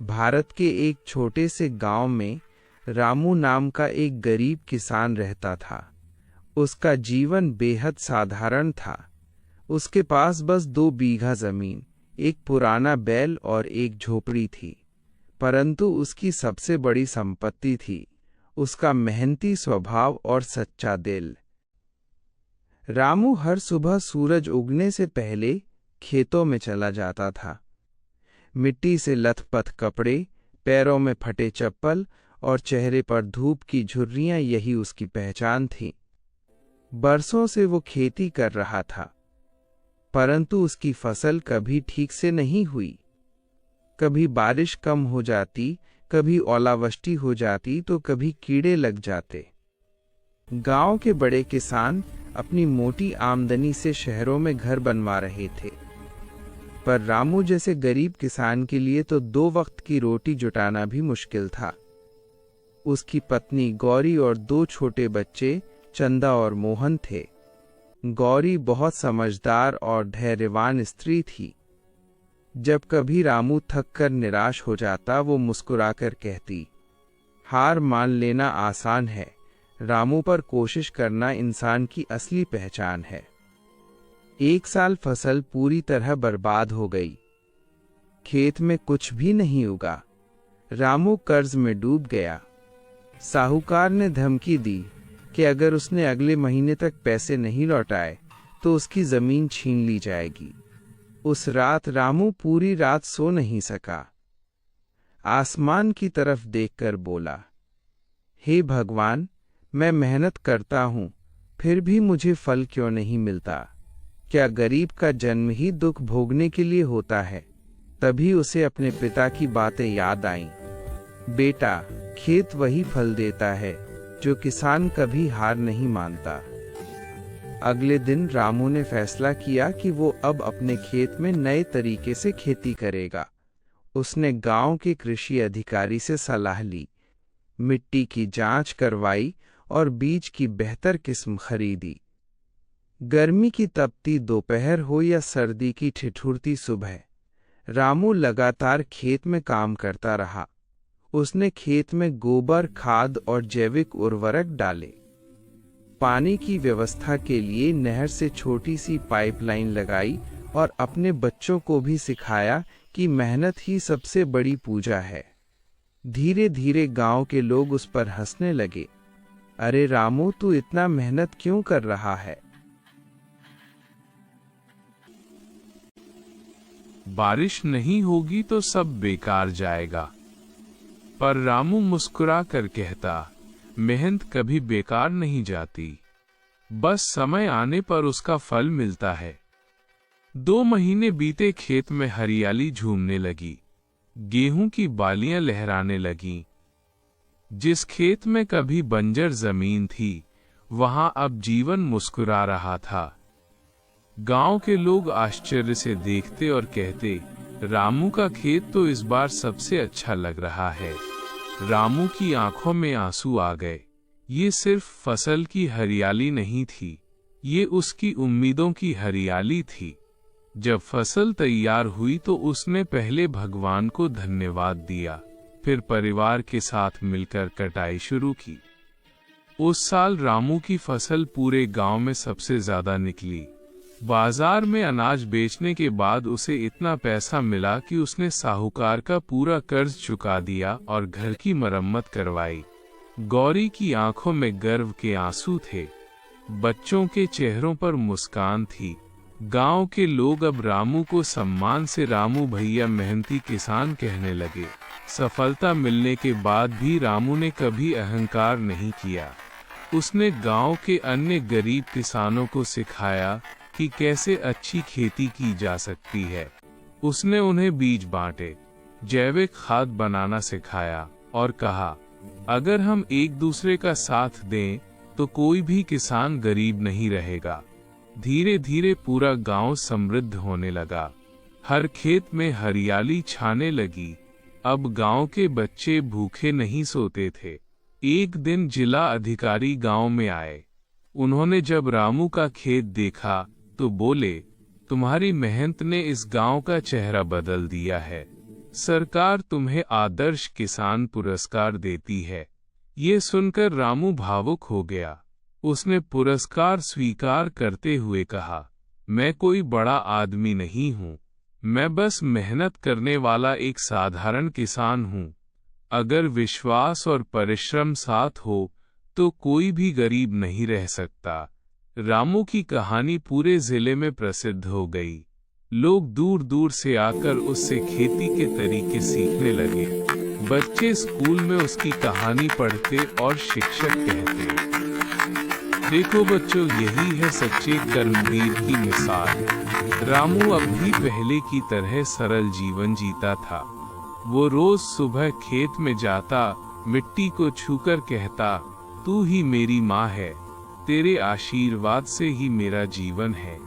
भारत के एक छोटे से गांव में रामू नाम का एक गरीब किसान रहता था। उसका जीवन बेहद साधारण था। उसके पास बस 2 बीघा जमीन, एक पुराना बैल और एक झोपड़ी थी। परंतु उसकी सबसे बड़ी संपत्ति थी उसका मेहनती स्वभाव और सच्चा दिल। रामू हर सुबह सूरज उगने से पहले खेतों में चला जाता था। मिट्टी से लथपथ कपड़े, पैरों में फटे चप्पल और चेहरे पर धूप की झुर्रियां, यही उसकी पहचान थी। बरसों से वो खेती कर रहा था, परंतु उसकी फसल कभी ठीक से नहीं हुई। कभी बारिश कम हो जाती, कभी ओलावृष्टि हो जाती तो कभी कीड़े लग जाते। गांव के बड़े किसान अपनी मोटी आमदनी से शहरों में घर बनवा रहे थे, पर रामू जैसे गरीब किसान के लिए तो 2 वक्त की रोटी जुटाना भी मुश्किल था। उसकी पत्नी गौरी और 2 छोटे बच्चे चंदा और मोहन थे। गौरी बहुत समझदार और धैर्यवान स्त्री थी। जब कभी रामू थक कर निराश हो जाता, वो मुस्कुराकर कहती, हार मान लेना आसान है रामू, पर कोशिश करना इंसान की असली पहचान है। एक साल फसल पूरी तरह बर्बाद हो गई। खेत में कुछ भी नहीं उगा। रामू कर्ज में डूब गया। साहूकार ने धमकी दी कि अगर उसने अगले महीने तक पैसे नहीं लौटाए तो उसकी जमीन छीन ली जाएगी। उस रात रामू पूरी रात सो नहीं सका। आसमान की तरफ देखकर बोला, हे भगवान, मैं मेहनत करता हूँ, फिर भी मुझे फल क्यों नहीं मिलता? क्या गरीब का जन्म ही दुख भोगने के लिए होता है? तभी उसे अपने पिता की बातें याद आईं। बेटा, खेत वही फल देता है जो किसान कभी हार नहीं मानता। अगले दिन रामू ने फैसला किया कि वो अब अपने खेत में नए तरीके से खेती करेगा। उसने गांव के कृषि अधिकारी से सलाह ली, मिट्टी की जांच करवाई और बीज की बेहतर किस्म खरीदी। गर्मी की तपती दोपहर हो या सर्दी की ठिठुरती सुबह, रामू लगातार खेत में काम करता रहा। उसने खेत में गोबर खाद और जैविक उर्वरक डाले। पानी की व्यवस्था के लिए नहर से छोटी सी पाइपलाइन लगाई और अपने बच्चों को भी सिखाया कि मेहनत ही सबसे बड़ी पूजा है। धीरे धीरे गांव के लोग उस पर हंसने लगे। अरे रामू, तू इतना मेहनत क्यों कर रहा है? बारिश नहीं होगी तो सब बेकार जाएगा। पर रामू मुस्कुरा कर कहता, मेहनत कभी बेकार नहीं जाती, बस समय आने पर उसका फल मिलता है। 2 महीने बीते, खेत में हरियाली झूमने लगी, गेहूं की बालियां लहराने लगीं। जिस खेत में कभी बंजर जमीन थी, वहां अब जीवन मुस्कुरा रहा था। गांव के लोग आश्चर्य से देखते और कहते, रामू का खेत तो इस बार सबसे अच्छा लग रहा है। रामू की आंखों में आंसू आ गए। ये सिर्फ फसल की हरियाली नहीं थी, ये उसकी उम्मीदों की हरियाली थी। जब फसल तैयार हुई तो उसने पहले भगवान को धन्यवाद दिया, फिर परिवार के साथ मिलकर कटाई शुरू की। उस साल रामू की फसल पूरे गांव में सबसे ज्यादा निकली। बाजार में अनाज बेचने के बाद उसे इतना पैसा मिला कि उसने साहूकार का पूरा कर्ज चुका दिया और घर की मरम्मत करवाई। गौरी की आंखों में गर्व के आंसू थे, बच्चों के चेहरों पर मुस्कान थी। गांव के लोग अब रामू को सम्मान से रामू भैया, मेहनती किसान कहने लगे। सफलता मिलने के बाद भी रामू ने कभी अहंकार नहीं किया। उसने गांव के अन्य गरीब किसानों को सिखाया कि कैसे अच्छी खेती की जा सकती है। उसने उन्हें बीज बांटे, जैविक खाद बनाना सिखाया और कहा, अगर हम एक दूसरे का साथ दें तो कोई भी किसान गरीब नहीं रहेगा। धीरे धीरे पूरा गांव समृद्ध होने लगा। हर खेत में हरियाली छाने लगी। अब गांव के बच्चे भूखे नहीं सोते थे। एक दिन जिला अधिकारी गांव में आए। उन्होंने जब रामू का खेत देखा तो बोले, तुम्हारी मेहनत ने इस गांव का चेहरा बदल दिया है। सरकार तुम्हें आदर्श किसान पुरस्कार देती है। ये सुनकर रामू भावुक हो गया। उसने पुरस्कार स्वीकार करते हुए कहा, मैं कोई बड़ा आदमी नहीं हूँ, मैं बस मेहनत करने वाला एक साधारण किसान हूँ। अगर विश्वास और परिश्रम साथ हो तो कोई भी गरीब नहीं रह सकता। रामू की कहानी पूरे जिले में प्रसिद्ध हो गई। लोग दूर दूर से आकर उससे खेती के तरीके सीखने लगे। बच्चे स्कूल में उसकी कहानी पढ़ते और शिक्षक कहते, देखो बच्चों, यही है सच्चे कर्मवीर की मिसाल। रामू अब भी पहले की तरह सरल जीवन जीता था। वो रोज सुबह खेत में जाता, मिट्टी को छूकर कहता, तू ही मेरी माँ है, तेरे आशीर्वाद से ही मेरा जीवन है।